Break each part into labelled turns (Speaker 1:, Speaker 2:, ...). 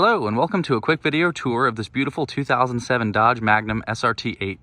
Speaker 1: Hello and welcome to a quick video tour of this beautiful 2007 Dodge Magnum SRT8.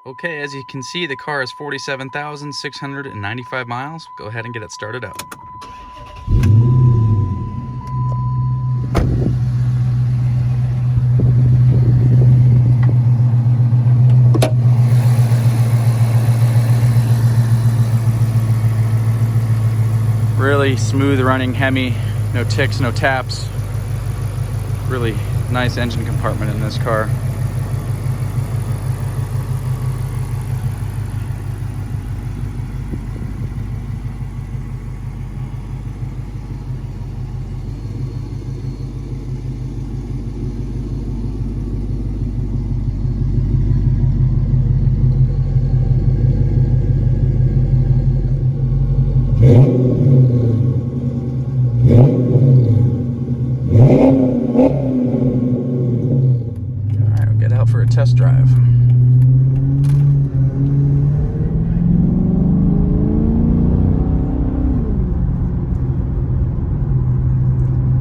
Speaker 1: Okay, as you can see, the car is 47,695 miles. Go ahead and get it started up. Really smooth running Hemi, no ticks, no taps. Really nice engine compartment in this car. Alright, we'll get out for a test drive.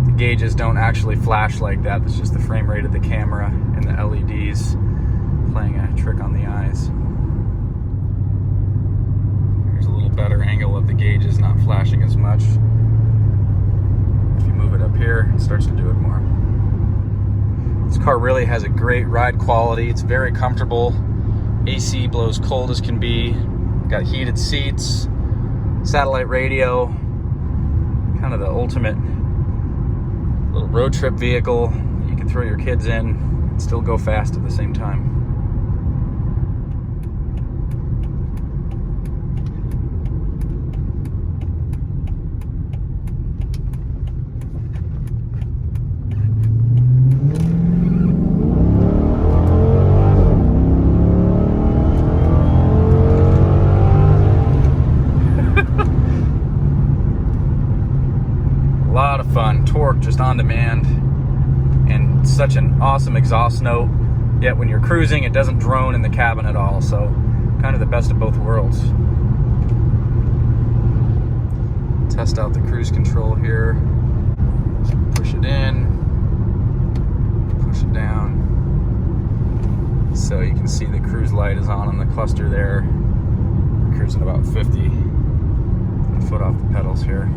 Speaker 1: The gauges don't actually flash like that. That's just the frame rate of the camera and the LEDs playing a trick on the eyes. Here's a little better angle of the gauges not flashing as much. If you move it up here, it starts to do it more. This car really has a great ride quality. It's very comfortable. AC blows cold as can be. Got heated seats, satellite radio, kind of the ultimate little road trip vehicle you can throw your kids in and still go fast at the same time. such an awesome exhaust note, yet when you're cruising, it doesn't drone in the cabin at all. So kind of the best of both worlds. Test out the cruise control here. So push it in, push it down. So you can see the cruise light is on the cluster there. We're cruising about 50. A foot off the pedals here.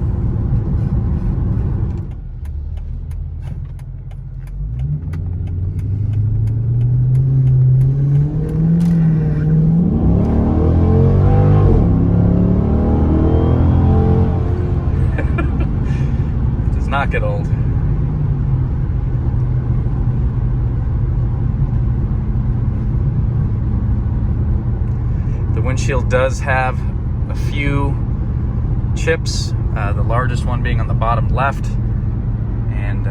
Speaker 1: Not get old. The windshield does have a few chips, the largest one being on the bottom left, and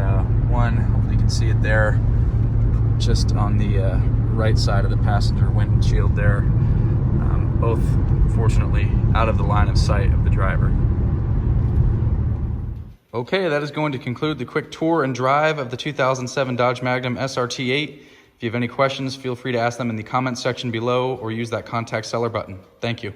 Speaker 1: one, hopefully you can see it there, just on the right side of the passenger windshield there. Both, fortunately, out of the line of sight of the driver. Okay, that is going to conclude the quick tour and drive of the 2007 Dodge Magnum SRT8. If you have any questions, feel free to ask them in the comments section below or use that contact seller button. Thank you.